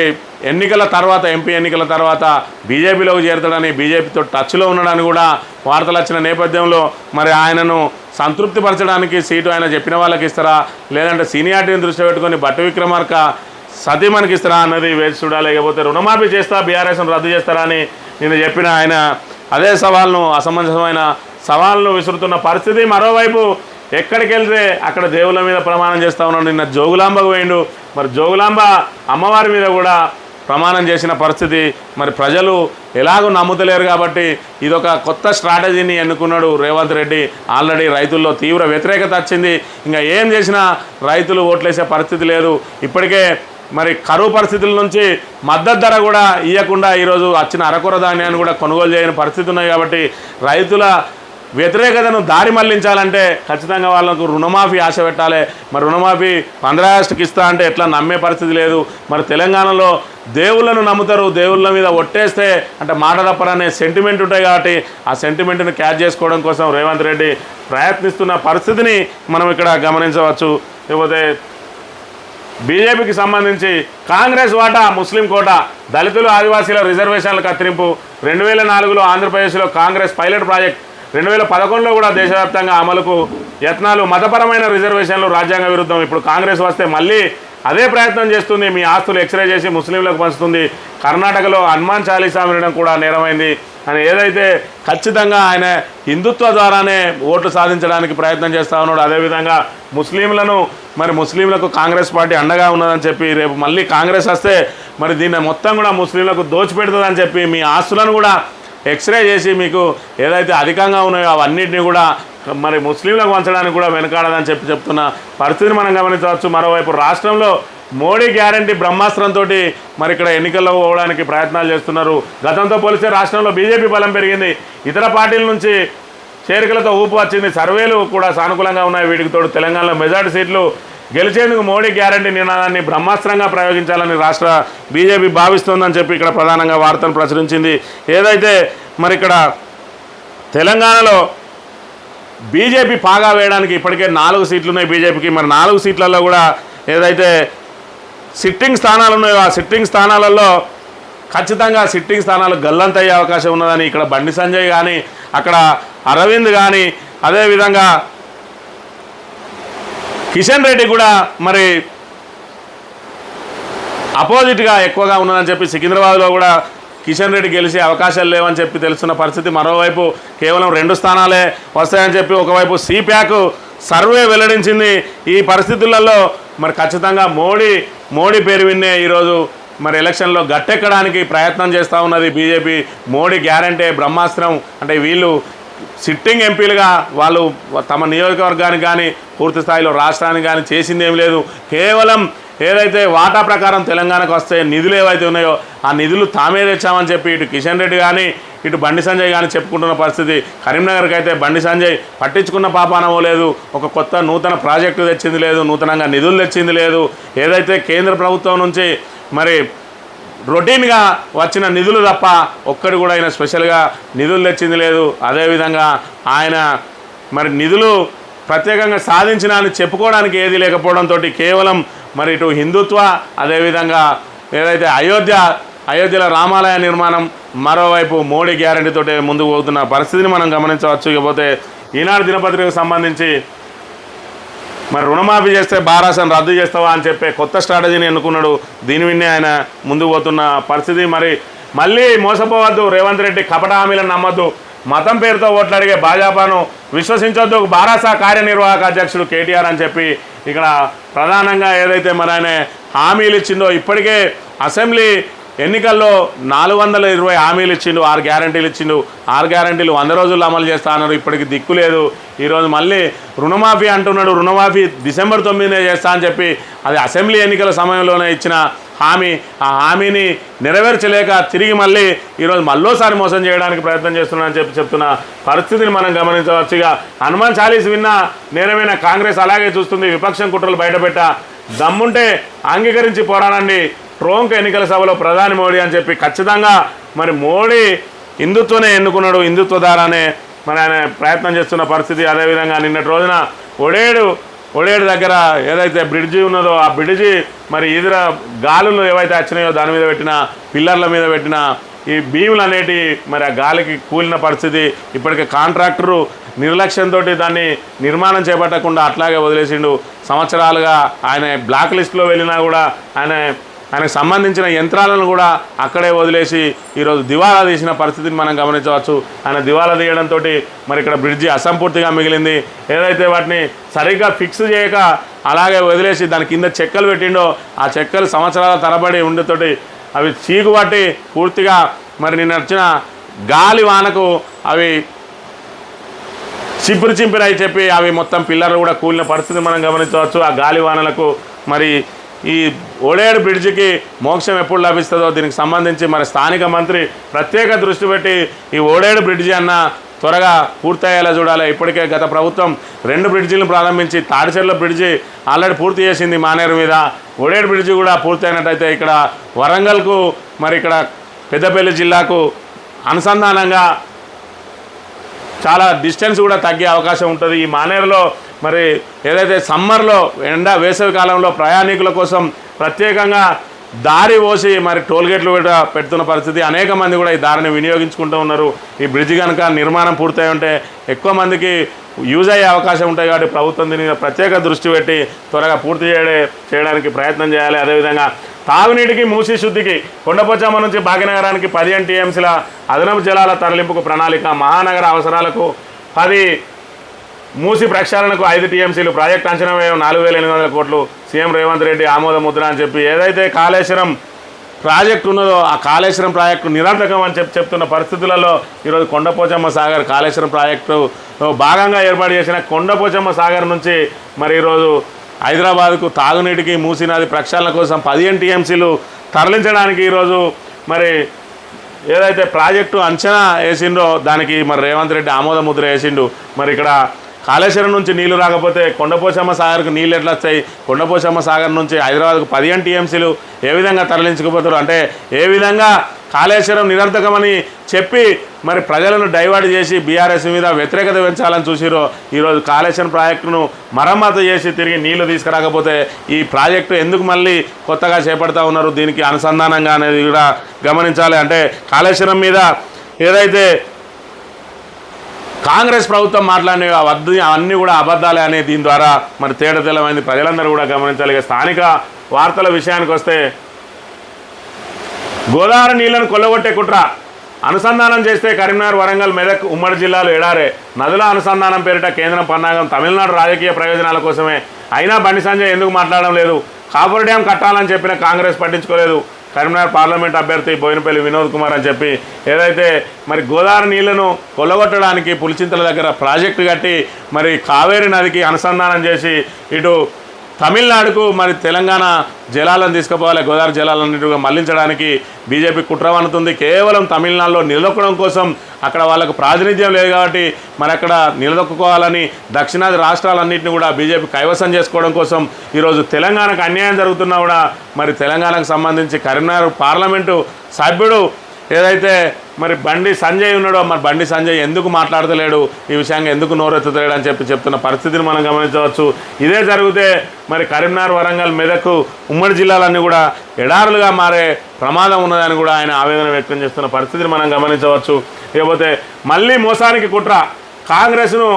ఎన్నికల తర్వాత ఎంపీ ఎన్నికల తర్వాత బీజేపీలోకి చేరుతాడని బీజేపీతో టచ్లో ఉన్నాడని కూడా వార్తలు వచ్చిన నేపథ్యంలో మరి ఆయనను సంతృప్తిపరచడానికి సీటు ఆయన చెప్పిన వాళ్ళకి ఇస్తారా లేదంటే సీనియారిటీని దృష్టిలో పెట్టుకొని బట్టి విక్రమార్క సతీమణికి ఇస్తారా అన్నది వేచి చూడాలి. లేకపోతే రుణమాఫీ చేస్తా బీఆర్ఎస్ను రద్దు చేస్తారా అని నేను చెప్పిన ఆయన అదే సవాల్ను అసమంజసమైన సవాళ్ళను విసురుతున్న పరిస్థితి. మరోవైపు ఎక్కడికి వెళ్తే అక్కడ దేవుళ్ళ మీద ప్రమాణం చేస్తూ ఉన్నాడు. నిన్న జోగులాంబకు పోయిండు. మరి జోగులాంబ అమ్మవారి మీద కూడా ప్రమాణం చేసిన పరిస్థితి. మరి ప్రజలు ఎలాగో నమ్ముతలేరు కాబట్టి ఇదొక కొత్త స్ట్రాటజీని ఎన్నుకున్నాడు రేవంత్ రెడ్డి. ఆల్రెడీ రైతుల్లో తీవ్ర వ్యతిరేకత వచ్చింది. ఇంకా ఏం చేసినా రైతులు ఓట్లేసే పరిస్థితి లేదు. ఇప్పటికే మరి కరువు పరిస్థితుల నుంచి మద్దతు ధర కూడా ఇవ్వకుండా ఈరోజు వచ్చిన అరకొర ధాన్యాన్ని కూడా కొనుగోలు చేయని పరిస్థితి ఉన్నాయి. కాబట్టి రైతుల వ్యతిరేకతను దారి మళ్లించాలంటే ఖచ్చితంగా వాళ్ళకు రుణమాఫీ ఆశ పెట్టాలి. మరి రుణమాఫీ 15 ఆగస్టుకి ఇస్తా అంటే ఎట్లా నమ్మే పరిస్థితి లేదు. మరి తెలంగాణలో దేవుళ్ళను నమ్ముతారు. దేవుళ్ళ మీద ఒట్టేస్తే అంటే మాట తప్పరనే సెంటిమెంట్ ఉంటాయి కాబట్టి ఆ సెంటిమెంట్ని క్యాచ్ చేసుకోవడం కోసం రేవంత్ రెడ్డి ప్రయత్నిస్తున్న పరిస్థితిని మనం ఇక్కడ గమనించవచ్చు. లేకపోతే బీజేపీకి సంబంధించి కాంగ్రెస్ వాటా ముస్లిం కోట దళితులు ఆదివాసీల రిజర్వేషన్ల కత్తిరింపు. 2004లో ఆంధ్రప్రదేశ్లో కాంగ్రెస్ పైలట్ ప్రాజెక్ట్ 2011లో కూడా దేశవ్యాప్తంగా అమలుకు యత్నాలు. మతపరమైన రిజర్వేషన్లు రాజ్యాంగ విరుద్ధం. ఇప్పుడు కాంగ్రెస్ వస్తే మళ్ళీ అదే ప్రయత్నం చేస్తుంది. మీ ఆస్తులు ఎక్స్రే చేసి ముస్లింలకు పంచుతుంది. కర్ణాటకలో హనుమాన్ చాలీసా వినడం కూడా నేరమైంది అని ఏదైతే ఖచ్చితంగా ఆయన హిందుత్వ ద్వారానే ఓట్లు సాధించడానికి ప్రయత్నం చేస్తూ ఉన్నాడు. అదేవిధంగా ముస్లింలను మరి ముస్లింలకు కాంగ్రెస్ పార్టీ అండగా ఉన్నదని చెప్పి రేపు మళ్ళీ కాంగ్రెస్ వస్తే మరి దీన్ని మొత్తం కూడా ముస్లింలకు దోచిపెడుతుందని చెప్పి మీ ఆస్తులను కూడా ఎక్స్రే చేసి మీకు ఏదైతే అధికంగా ఉన్నాయో అవన్నిటిని కూడా మరి ముస్లింలకు పంచడానికి కూడా వెనకాడదని చెప్తున్న పరిస్థితిని మనం గమనించవచ్చు. మరోవైపు రాష్ట్రంలో మోడీ గ్యారంటీ బ్రహ్మాస్త్రంతో మరి ఇక్కడ ఎన్నికల్లో పోవడానికి ప్రయత్నాలు చేస్తున్నారు. గతంతో పోలిస్తే రాష్ట్రంలో బీజేపీ బలం పెరిగింది. ఇతర పార్టీల నుంచి చేరికలతో ఊపు వచ్చింది. సర్వేలు కూడా సానుకూలంగా ఉన్నాయి. వీటికి తోడు తెలంగాణలో మెజార్టీ సీట్లు గెలిచేందుకు మోడీ గ్యారంటీ నినాదాన్ని బ్రహ్మాస్త్రంగా ప్రయోగించాలని రాష్ట్ర బీజేపీ భావిస్తోందని చెప్పి ఇక్కడ ప్రధానంగా వార్తను ప్రచురించింది. ఏదైతే మరి ఇక్కడ తెలంగాణలో బీజేపీ పాగా వేయడానికి ఇప్పటికే 4 సీట్లు ఉన్నాయి బీజేపీకి. మరి 4 సీట్లలో కూడా ఏదైతే సిట్టింగ్ స్థానాలు ఉన్నాయో ఆ సిట్టింగ్ స్థానాలలో ఖచ్చితంగా సిట్టింగ్ స్థానాలు గల్లంతయ్యే అవకాశం ఉన్నదని ఇక్కడ బండి సంజయ్ కానీ అక్కడ అరవింద్ కానీ అదేవిధంగా కిషన్ రెడ్డి కూడా మరి అపోజిట్గా ఎక్కువగా ఉన్నదని చెప్పి సికింద్రాబాద్లో కూడా కిషన్ రెడ్డి గెలిచే అవకాశాలు లేవని చెప్పి తెలుస్తున్న పరిస్థితి. మరోవైపు కేవలం 2 స్థానాలే వస్తాయని చెప్పి ఒకవైపు సిప్యాక్ సర్వే వెల్లడించింది. ఈ పరిస్థితులలో మరి ఖచ్చితంగా మోడీ పేరు విన్నే ఈరోజు మరి ఎలక్షన్లో గట్టెక్కడానికి ప్రయత్నం చేస్తూ ఉన్నది బీజేపీ. మోడీ గ్యారంటీ బ్రహ్మాస్త్రం అంటే వీళ్ళు సిట్టింగ్ ఎంపీలుగా వాళ్ళు తమ నియోజకవర్గానికి కానీ పూర్తి స్థాయిలో రాష్ట్రానికి కానీ చేసింది ఏం లేదు. కేవలం ఏదైతే వాటా ప్రకారం తెలంగాణకు వస్తే నిధులు ఏవైతే ఉన్నాయో ఆ నిధులు తామే తెచ్చామని చెప్పి ఇటు కిషన్ రెడ్డి కానీ ఇటు బండి సంజయ్ కానీ చెప్పుకుంటున్న పరిస్థితి. కరీంనగర్కి అయితే బండి సంజయ్ పట్టించుకున్న పాపానమో లేదు, ఒక కొత్త నూతన ప్రాజెక్టు తెచ్చింది లేదు, నూతనంగా నిధులు తెచ్చింది లేదు. ఏదైతే కేంద్ర ప్రభుత్వం నుంచి మరి రొటీన్గా వచ్చిన నిధులు తప్ప ఒక్కడి కూడా ఆయన స్పెషల్గా నిధులు తెచ్చింది లేదు. అదేవిధంగా ఆయన మరి నిధులు ప్రత్యేకంగా సాధించిన అని చెప్పుకోవడానికి ఏది లేకపోవడంతో కేవలం మరి ఇటు హిందుత్వ అదేవిధంగా ఏదైతే అయోధ్యలో రామాలయ నిర్మాణం, మరోవైపు మోడీ గ్యారంటీతో ముందుకు పోతున్న పరిస్థితిని మనం గమనించవచ్చు. ఇకపోతే ఈనాడు దినపత్రికకు సంబంధించి మరి రుణమాఫీ చేస్తే బారాసను రద్దు చేస్తావా అని చెప్పే కొత్త స్ట్రాటజీని ఎన్నుకున్నాడు. దీని విన్నే ఆయన ముందుకు పోతున్న పరిస్థితి. మరి మళ్ళీ మోసపోవద్దు, రేవంత్ రెడ్డి కపట హామీలను నమ్మద్దు, మతం పేరుతో ఓట్లు అడిగే భాజపాను విశ్వసించొద్దు, బారాసా కార్యనిర్వాహక అధ్యక్షుడు కేటీఆర్ అని చెప్పి ఇక్కడ ప్రధానంగా ఏదైతే మరి ఆయన హామీలు ఇచ్చిందో, ఇప్పటికే అసెంబ్లీ ఎన్నికల్లో 420 హామీలు ఇచ్చిండు, 6 గ్యారంటీలు ఇచ్చిండు. 6 గ్యారంటీలు 100 రోజుల్లో అమలు చేస్తా అన్నారు. ఇప్పటికి దిక్కు లేదు. ఈరోజు మళ్ళీ రుణమాఫీ అంటున్నాడు. రుణమాఫీ డిసెంబర్ 9నే చేస్తా అని చెప్పి అది అసెంబ్లీ ఎన్నికల సమయంలోనే ఇచ్చిన హామీ. ఆ హామీని నెరవేర్చలేక తిరిగి మళ్ళీ ఈరోజు మళ్ళోసారి మోసం చేయడానికి ప్రయత్నం చేస్తున్నానని చెప్తున్న పరిస్థితిని మనం గమనించవచ్చు. ఇక హనుమాన్ చాలీస్ విన్నా నేరమైన కాంగ్రెస్ అలాగే చూస్తుంది. విపక్షం కుట్రలు బయటపెట్ట దమ్ముంటే అంగీకరించి పోరాడండి, ట్రోంక్ ఎన్నికల సభలో ప్రధాని మోడీ అని చెప్పి ఖచ్చితంగా మరి మోడీ హిందుత్వనే ఎన్నుకున్నాడు, హిందుత్వ ద్వారానే మరి ఆయన ప్రయత్నం చేస్తున్న పరిస్థితి. అదేవిధంగా నిన్నటి రోజున ఒడేడు దగ్గర ఏదైతే బ్రిడ్జి ఉన్నదో ఆ బ్రిడ్జి మరి ఎదుర గాలులు ఏవైతే వచ్చినాయో దాని మీద పెట్టిన పిల్లర్ల మీద పెట్టిన ఈ బీములు అనేటి మరి ఆ గాలికి కూలిన పరిస్థితి. ఇప్పటికే కాంట్రాక్టరు నిర్లక్ష్యంతో దాన్ని నిర్మాణం చేపట్టకుండా అట్లాగే వదిలేసిండు. సంవత్సరాలుగా ఆయన బ్లాక్ లిస్టులో వెళ్ళినా కూడా ఆయనకు సంబంధించిన యంత్రాలను కూడా అక్కడే వదిలేసి ఈరోజు దివాలా తీసిన పరిస్థితిని మనం గమనించవచ్చు. ఆయన దివాలా తీయడంతో మరి ఇక్కడ బ్రిడ్జి అసంపూర్తిగా మిగిలింది. ఏదైతే వాటిని సరిగ్గా ఫిక్స్ చేయక అలాగే వదిలేసి దాని కింద చెక్కలు పెట్టిండో ఆ చెక్కలు సంవత్సరాల తరబడి ఉండేతోటి అవి చీకుబట్టి పూర్తిగా మరి నిన్న వచ్చిన గాలి వానకు అవి చింపిరి అయి చెప్పి అవి మొత్తం పిల్లర్లు కూడా కూలిన పరిస్థితి మనం గమనించవచ్చు. ఆ గాలి వానలకు మరి ఈ ఓడేడు బ్రిడ్జికి మోక్షం ఎప్పుడు లభిస్తుందో దీనికి సంబంధించి మరి స్థానిక మంత్రి ప్రత్యేక దృష్టి పెట్టి ఈ ఓడేడు బ్రిడ్జి అన్న త్వరగా పూర్తయ్యేలా చూడాలి. ఇప్పటికే గత ప్రభుత్వం 2 బ్రిడ్జిలను ప్రారంభించి తాడిచెర్ల బ్రిడ్జి ఆల్రెడీ పూర్తి చేసింది మానేరు మీద. ఓడేడు బ్రిడ్జి కూడా పూర్తయినట్టయితే ఇక్కడ వరంగల్కు మరి ఇక్కడ పెద్దపల్లి జిల్లాకు అనుసంధానంగా చాలా డిస్టెన్స్ కూడా తగ్గే అవకాశం ఉంటుంది. ఈ మానేరులో మరి ఏదైతే సమ్మర్లో వేసవి కాలంలో ప్రయాణికుల కోసం ప్రత్యేకంగా దారి పోసి మరి టోల్గేట్లు కూడా పెడుతున్న పరిస్థితి. అనేక మంది కూడా ఈ దారిని వినియోగించుకుంటూ ఉన్నారు. ఈ బ్రిడ్జి కనుక నిర్మాణం పూర్తయి ఉంటే ఎక్కువ మందికి యూజ్ అయ్యే అవకాశం ఉంటాయి. కాబట్టి ప్రభుత్వం దీని మీద ప్రత్యేక దృష్టి పెట్టి త్వరగా పూర్తి చేయడానికి ప్రయత్నం చేయాలి. అదేవిధంగా తాగునీటికి మూసీ శుద్ధికి కొండపోచమ్మ నుంచి భాగ్యనగరానికి 15 టీఎంసీల అదనపు జలాల తరలింపుకు ప్రణాళిక. మహానగర అవసరాలకు 10 మూసి ప్రక్షాళనకు 5 టీఎంసీలు. ప్రాజెక్టు అంచనా వ్యయం 4,800 కోట్లు. సీఎం రేవంత్ రెడ్డి ఆమోద ముద్ర అని చెప్పి ఏదైతే కాళేశ్వరం ప్రాజెక్టు ఉన్నదో ఆ కాళేశ్వరం ప్రాజెక్టు నిరర్థకం అని చెప్తున్న పరిస్థితులలో ఈరోజు కొండపోచమ్మ సాగర్ కాళేశ్వరం ప్రాజెక్టు భాగంగా ఏర్పాటు చేసిన కొండపోచమ్మ సాగర్ నుంచి మరి ఈరోజు హైదరాబాద్కు తాగునీటికి మూసీ నది ప్రక్షాళన కోసం 15 టీఎంసీలు తరలించడానికి ఈరోజు మరి ఏదైతే ప్రాజెక్టు అంచనా వేసిండో దానికి మరి రేవంత్ రెడ్డి ఆమోద ముద్ర వేసిండు. మరి ఇక్కడ కాళేశ్వరం నుంచి నీళ్లు రాకపోతే కొండపోచమ్మ సాగర్కు నీళ్ళు ఎట్లా వస్తాయి? కొండపోచమ్మ సాగర్ నుంచి హైదరాబాద్కు 15 టీఎంసీలు ఏ విధంగా తరలించుకుపోతారు? అంటే ఏ విధంగా కాళేశ్వరం నిరర్థకమని చెప్పి మరి ప్రజలను డైవర్ట్ చేసి బీఆర్ఎస్ మీద వ్యతిరేకత పెంచాలని చూసిరో ఈరోజు కాళేశ్వరం ప్రాజెక్టును మరమ్మతు చేసి తిరిగి నీళ్లు తీసుకురాకపోతే ఈ ప్రాజెక్టు ఎందుకు మళ్ళీ కొత్తగా చేపడతా ఉన్నారు? దీనికి అనుసంధానంగా అనేది కూడా గమనించాలి. అంటే కాళేశ్వరం మీద ఏదైతే కాంగ్రెస్ ప్రభుత్వం మాట్లాడిన అవన్నీ కూడా అబద్ధాలే అనే దీని ద్వారా మరి తేటతెల్లమైంది. ప్రజలందరూ కూడా గమనించాలి. స్థానిక వార్తల విషయానికి వస్తే గోదావరి నీళ్లను కొల్లగొట్టే కుట్ర అనుసంధానం చేస్తే కరీంనగర్, వరంగల్, మెదక్ ఉమ్మడి జిల్లాలు ఎడారే. నదుల అనుసంధానం పేరిట కేంద్రం పన్నాగం. తమిళనాడు రాజకీయ ప్రయోజనాల కోసమే. అయినా బండి సంజయ్ ఎందుకు మాట్లాడడం లేదు? కాపర్ డ్యాం కట్టాలని చెప్పిన కాంగ్రెస్ పట్టించుకోలేదు. కరీంనగర్ పార్లమెంట్ అభ్యర్థి బోయినపల్లి వినోద్ కుమార్ అని చెప్పి ఏదైతే మరి గోదావరి నీళ్లను కొల్లగొట్టడానికి పులిచింతల దగ్గర ప్రాజెక్టు కట్టి మరి కావేరీ నదికి అనుసంధానం చేసి ఇటు తమిళనాడుకు మరి తెలంగాణ జలాలను తీసుకుపోవాలి, గోదావరి జలాలన్నిటిగా మళ్లించడానికి బీజేపీ కుట్ర పన్నుతుంది. కేవలం తమిళనాడులో నిలదొక్కడం కోసం, అక్కడ వాళ్ళకు ప్రాతినిధ్యం లేదు కాబట్టి మరి అక్కడ నిలదొక్కుకోవాలని దక్షిణాది రాష్ట్రాలన్నింటినీ కూడా బీజేపీ కైవసం చేసుకోవడం కోసం ఈరోజు తెలంగాణకు అన్యాయం జరుగుతున్నా కూడా మరి తెలంగాణకు సంబంధించి కరీంనగర్ పార్లమెంటు సభ్యుడు ఏదైతే మరి బండి సంజయ్ ఉన్నాడో, మరి బండి సంజయ్ ఎందుకు మాట్లాడతలేడు, ఈ విషయంగా ఎందుకు నోరెత్తలేడు అని చెప్తున్న పరిస్థితిని మనం గమనించవచ్చు. ఇదే జరిగితే మరి కరీంనగర్, వరంగల్, మెదక్ ఉమ్మడి జిల్లాలన్నీ కూడా ఎడారులుగా మారే ప్రమాదం ఉన్నదని కూడా ఆయన ఆవేదన వ్యక్తం చేస్తున్న పరిస్థితిని మనం గమనించవచ్చు. ఇకపోతే మళ్ళీ మోసానికి కుట్ర, కాంగ్రెస్ను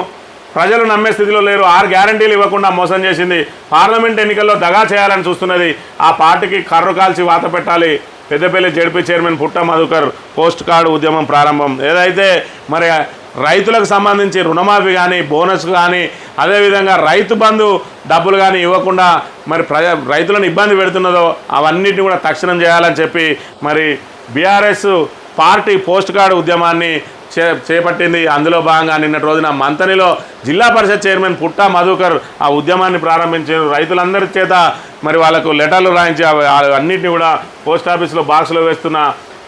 ప్రజలు నమ్మే స్థితిలో లేరు, 6 గ్యారంటీలు ఇవ్వకుండా మోసం చేసింది, పార్లమెంట్ ఎన్నికల్లో దగా చేయాలని చూస్తున్నది, ఆ పార్టీకి కర్రు కాల్చి వాత పెట్టాలి. పెద్దపల్లి జడ్పీ చైర్మన్ పుట్ట మధుకర్ పోస్ట్ కార్డు ఉద్యమం ప్రారంభం. ఏదైతే మరి రైతులకు సంబంధించి రుణమాఫీ కానీ, బోనస్ కానీ, అదేవిధంగా రైతు బంధు డబ్బులు కానీ ఇవ్వకుండా మరి రైతులను ఇబ్బంది పెడుతున్నదో అవన్నిటిని కూడా తక్షణం చేయాలని చెప్పి మరి బీఆర్ఎస్ పార్టీ పోస్ట్ కార్డు ఉద్యమాన్ని చేపట్టింది. అందులో భాగంగా నిన్నటి రోజున మంతనిలో జిల్లా పరిషత్ చైర్మన్ పుట్ట మధుకర్ ఆ ఉద్యమాన్ని ప్రారంభించారు. రైతులందరి చేత మరి వాళ్ళకు లెటర్లు రాయించి అన్నింటినీ కూడా పోస్ట్ ఆఫీస్లో బాక్స్లో వేస్తున్న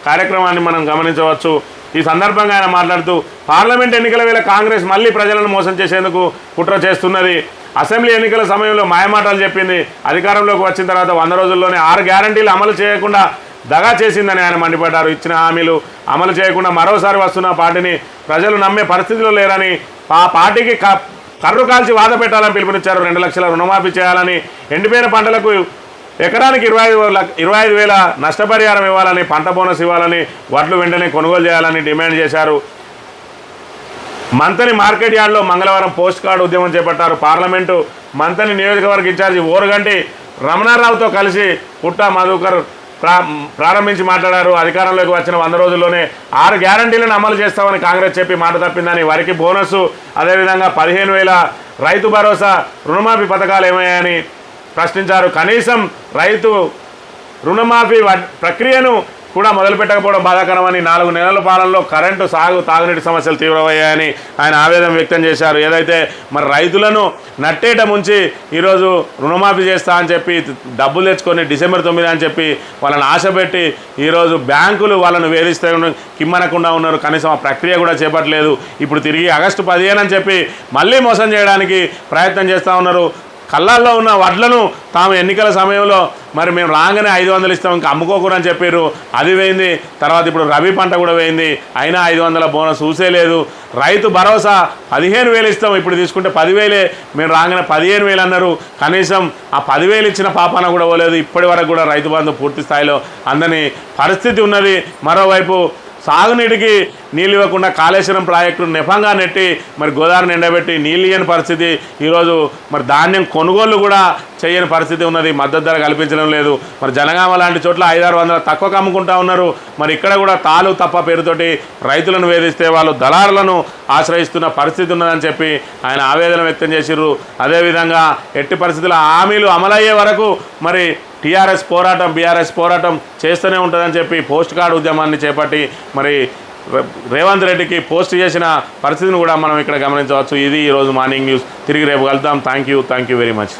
కార్యక్రమాన్ని మనం గమనించవచ్చు. ఈ సందర్భంగా ఆయన మాట్లాడుతూ పార్లమెంట్ ఎన్నికల వేళ కాంగ్రెస్ మళ్ళీ ప్రజలను మోసం చేసేందుకు కుట్ర చేస్తున్నది, అసెంబ్లీ ఎన్నికల సమయంలో మాయమాటలు చెప్పింది, అధికారంలోకి వచ్చిన తర్వాత 100 రోజుల్లోనే 6 గ్యారంటీలు అమలు చేయకుండా దగా చేసిందని ఆయన మండిపడ్డారు. ఇచ్చిన హామీలు అమలు చేయకుండా మరోసారి వస్తున్న పార్టీని ప్రజలు నమ్మే పరిస్థితిలో లేరని, ఆ పార్టీకి కర్రు కాల్చి వాద పెట్టాలని పిలుపునిచ్చారు. 2 లక్షల రుణమాఫీ చేయాలని, ఎండిపోయిన పంటలకు ఎకరానికి 25,000 నష్టపరిహారం ఇవ్వాలని, పంట బోనస్ ఇవ్వాలని, వడ్లు వెంటనే కొనుగోలు చేయాలని డిమాండ్ చేశారు. మంతని మార్కెట్ యార్డ్లో మంగళవారం పోస్ట్ కార్డు ఉద్యమం చేపట్టారు. పార్లమెంటు మంతని నియోజకవర్గ ఇన్ఛార్జి ఓరుగంటి రమణారావుతో కలిసి పుట్ట మధుకర్ ప్రారంభించి మాట్లాడారు. అధికారంలోకి వచ్చిన 100 రోజుల్లోనే 6 గ్యారంటీలను అమలు చేస్తామని కాంగ్రెస్ చెప్పి మాట తప్పిందని, వరికి బోనస్, అదేవిధంగా 15,000 రైతు భరోసా, రుణమాఫీ పథకాలు ఏమయ్యాయని ప్రశ్నించారు. కనీసం రైతు రుణమాఫీ ప్రక్రియను కూడా మొదలుపెట్టకపోవడం బాధాకరమని, 4 నెలల పాలనలో కరెంటు, తాగునీటి సమస్యలు తీవ్రమయ్యాయని ఆయన ఆవేదన వ్యక్తం చేశారు. ఏదైతే మరి రైతులను నట్టేట ముంచి ఈరోజు రుణమాఫీ చేస్తా అని చెప్పి డబ్బులు తెచ్చుకొని డిసెంబర్ 9 అని చెప్పి వాళ్ళని ఆశపెట్టి ఈరోజు బ్యాంకులు వాళ్ళను వేధిస్తే కిమ్మనకుండా ఉన్నారు. కనీసం ఆ ప్రక్రియ కూడా చేపట్టలేదు. ఇప్పుడు తిరిగి ఆగస్టు 15 అని చెప్పి మళ్ళీ మోసం చేయడానికి ప్రయత్నం చేస్తూ ఉన్నారు. కళ్ళల్లో ఉన్న వడ్లను తాము ఎన్నికల సమయంలో మరి మేము రాగానే 500 ఇస్తాం, ఇంకా అమ్ముకోకూడని చెప్పారు, అది వేయింది. తర్వాత ఇప్పుడు రబీ పంట కూడా వేయింది, అయినా 500 బోనస్ చూసేలేదు. రైతు భరోసా 15,000 ఇస్తాం, ఇప్పుడు తీసుకుంటే 10,000, మేము రాగానే 15,000 అన్నారు. కనీసం ఆ 10,000 ఇచ్చిన పాపాన కూడా పోలేదు. ఇప్పటి వరకు కూడా రైతు బంధు పూర్తి స్థాయిలో అందని పరిస్థితి ఉన్నది. మరోవైపు సాగునీటికి నీళ్ళు ఇవ్వకుండా కాళేశ్వరం ప్రాజెక్టు నెపంగా నెట్టి మరి గోదావరిని ఎండబెట్టి నీళ్ళు ఇయ్యని పరిస్థితి. ఈరోజు మరి ధాన్యం కొనుగోలు కూడా చేయని పరిస్థితి ఉన్నది, మద్దతు ధర కల్పించడం లేదు. మరి జనగామ లాంటి చోట్ల 500-600 తక్కువకు అమ్ముకుంటా ఉన్నారు. మరి ఇక్కడ కూడా తాలు తప్ప పేరుతోటి రైతులను వేధిస్తే వాళ్ళు దళారులను ఆశ్రయిస్తున్న పరిస్థితి ఉన్నదని చెప్పి ఆయన ఆవేదన వ్యక్తం చేసిర్రు. అదేవిధంగా ఎట్టి పరిస్థితుల హామీలు అమలయ్యే వరకు మరి టీఆర్ఎస్ పోరాటం, బీఆర్ఎస్ పోరాటం చేస్తూనే ఉంటుందని చెప్పి పోస్ట్ కార్డు ఉద్యమాన్ని చేపట్టి మరి రేవంత్ రెడ్డికి పోస్ట్ చేసిన పరిస్థితిని కూడా మనం ఇక్కడ గమనించవచ్చు. ఇది ఈరోజు మార్నింగ్ న్యూస్. తిరిగి రేపు కలుద్దాం. Thank you very much.